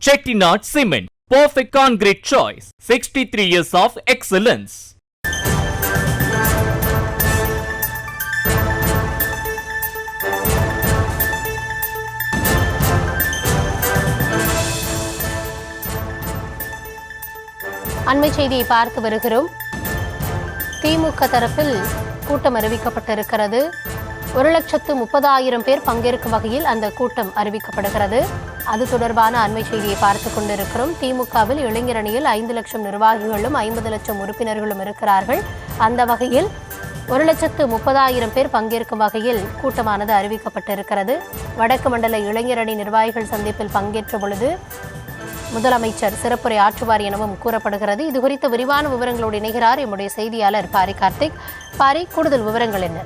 Chettinad Cement, perfect concrete choice. 63 years of excellence. அண்மை செய்தியை பார்த்து வருகிறோம். திமுக தரப்பில் கூட்டம் அறிவிக்கப்பட்டிருக்கிறது. 1,30,000 பேர் பங்கேற்கும் வகையில் அந்த கூட்டம் அறிவிக்கப்படுகிறது. அது தொடர்பான அண்மை செய்தியை பார்த்து கொண்டிருக்கிறோம். திமுகவில் இளைஞர் அணியில் 5 லட்சம் நிர்வாகிகளும் 50 லட்சம் உறுப்பினர்களும் இருக்கிறார்கள். அந்த வகையில் 1,30,000 பேர் பங்கேற்கும் வகையில் கூட்டமானது அறிவிக்கப்பட்டிருக்கிறது. வடக்கு மண்டல இளைஞர் அணி நிர்வாகிகள் சந்திப்பில் பங்கேற்ற பொழுது முதலமைச்சர் சிறப்புரை ஆற்றுவார் எனவும் கூறப்படுகிறது. இது குறித்த விரிவான விவரங்களோடு இணைகிறார் எம்முடைய செய்தியாளர் பாரி கார்த்திக். பாரி, கூடுதல் விவரங்கள் என்ன?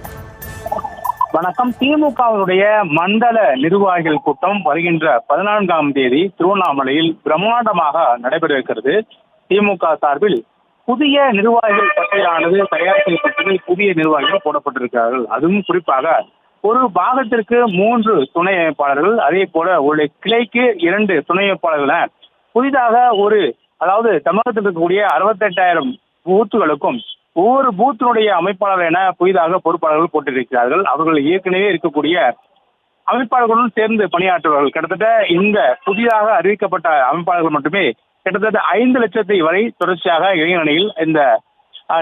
வணக்கம். திமுகவுடைய மண்டல நிர்வாகிகள் கூட்டம் வருகின்ற 14ஆம் தேதி திருவண்ணாமலையில் பிரம்மாண்டமாக நடைபெற இருக்கிறது. திமுக சார்பில் புதிய நிர்வாகிகள் பட்டியலானது தயார் செய்யப்பட்டது. புதிய நிர்வாகிகள் போடப்பட்டிருக்கிறார்கள். அதுவும் குறிப்பாக ஒரு பாகத்திற்கு 3 துணை அமைப்பாளர்கள், அதே போல ஒரு கிளைக்கு 2 துணை அமைப்பாளர்கள், புதிதாக அதாவது தமிழகத்தில் இருக்கக்கூடிய 68,000 பூத்துகளுக்கும் ஒவ்வொரு பூத்தினுடைய அமைப்பாளர் என புதிதாக பொறுப்பாளர்கள் போட்டிருக்கிறார்கள். அவர்கள் ஏற்கனவே இருக்கக்கூடிய அமைப்பாளர்களுடன் சேர்ந்து பணியாற்றுவார்கள். கிட்டத்தட்ட இந்த புதிதாக அறிவிக்கப்பட்ட அமைப்பாளர்கள் மட்டுமே கிட்டத்தட்ட 5 லட்சத்தை வரை தொடர்ச்சியாக இளைஞர் அணியில் இந்த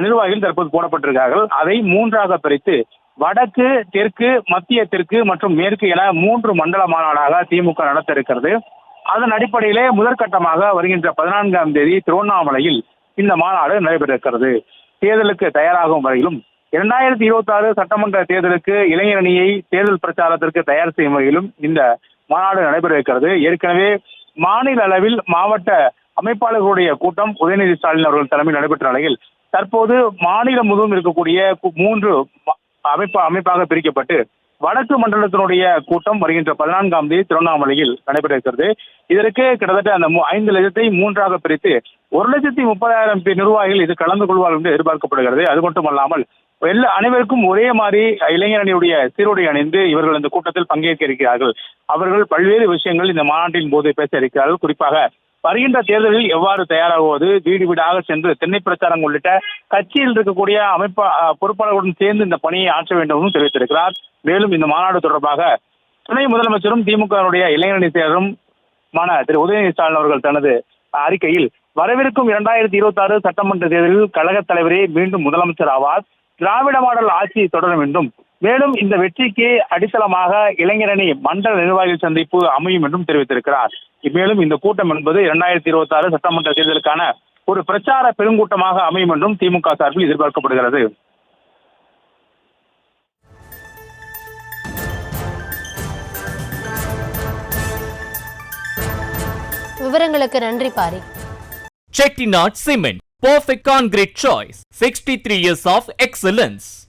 நிர்வாகிகள் தற்போது போடப்பட்டிருக்கிறார்கள். அதை 3ஆக பிரித்து வடக்கு, தெற்கு, மத்திய தெற்கு மற்றும் மேற்கு என 3 மண்டல மாநாடாக திமுக நடத்த இருக்கிறது. அதன் அடிப்படையிலே முதற்கட்டமாக வருகின்ற 14ஆம் தேதி திருவண்ணாமலையில் இந்த மாநாடு நடைபெற இருக்கிறது. தேர்தலுக்கு தயாராகும் வகையிலும் 2026 சட்டமன்ற தேர்தலுக்கு இளைஞர் அணியை தேர்தல் பிரச்சாரத்திற்கு தயார் செய்யும் வகையிலும் இந்த மாநாடு நடைபெற இருக்கிறது. ஏற்கனவே மாநில அளவில் மாவட்ட அமைப்பாளர்களுடைய கூட்டம் உதயநிதி ஸ்டாலின் அவர்கள் தலைமையில் நடைபெற்ற நிலையில் தற்போது மாநிலம் முழுவதும் இருக்கக்கூடிய 3 அமைப்பாக பிரிக்கப்பட்டு வடக்கு மண்டலத்தினுடைய கூட்டம் வருகின்ற 14ஆம் தேதி திருவண்ணாமலையில் நடைபெற இருக்கிறது. இதற்கு கிட்டத்தட்ட அந்த 5 லட்சத்தை 3ஆக பிரித்து 1,30,000 பேர் நிர்வாகிகள் இது கலந்து கொள்வார்கள் என்று எதிர்பார்க்கப்படுகிறது. அது மட்டுமல்லாமல் அனைவருக்கும் ஒரே மாதிரி இளைஞர் அணியுடைய சீருடை அணிந்து இவர்கள் இந்த கூட்டத்தில் பங்கேற்க இருக்கிறார்கள். அவர்கள் பல்வேறு விஷயங்கள் இந்த மாநாட்டின் போது பேச இருக்கிறார்கள். குறிப்பாக வருகின்ற தேர்தலில் எவ்வாறு தயாராகுவது, வீடு வீடாக சென்று தென்னை பிரச்சாரம் உள்ளிட்ட கட்சியில் இருக்கக்கூடிய பொறுப்பாளர்களுடன் சேர்ந்து இந்த பணியை ஆற்ற வேண்டும் என்றும் தெரிவித்திருக்கிறார். மேலும் இந்த மாநாடு தொடர்பாக துணை முதலமைச்சரும் திமுகவுடைய இளைஞர் அணி செயலரும் திரு உதயநிதி ஸ்டாலின் அவர்கள் தனது அறிக்கையில் வரவிருக்கும் 2026 சட்டமன்ற தேர்தலில் கழக தலைவரே மீண்டும் முதலமைச்சர் ஆவார், திராவிட மாடல் ஆட்சி தொடரும் என்றும், மேலும் இந்த வெற்றிக்கு அடித்தளமாக இளைஞர் அணி மண்டல நிர்வாகிகள் சந்திப்பு அமையும் என்றும் தெரிவித்திருக்கிறார். மேலும் இந்த கூட்டம் என்பது 2026 சட்டமன்ற தேர்தலுக்கான ஒரு பிரச்சார பெருங்கூட்டமாக அமையும் என்றும் திமுக சார்பில் எதிர்பார்க்கப்படுகிறது. விவரங்களுக்கு நன்றி Pari. Chettinad Cement, perfect concrete choice. 63 years of excellence.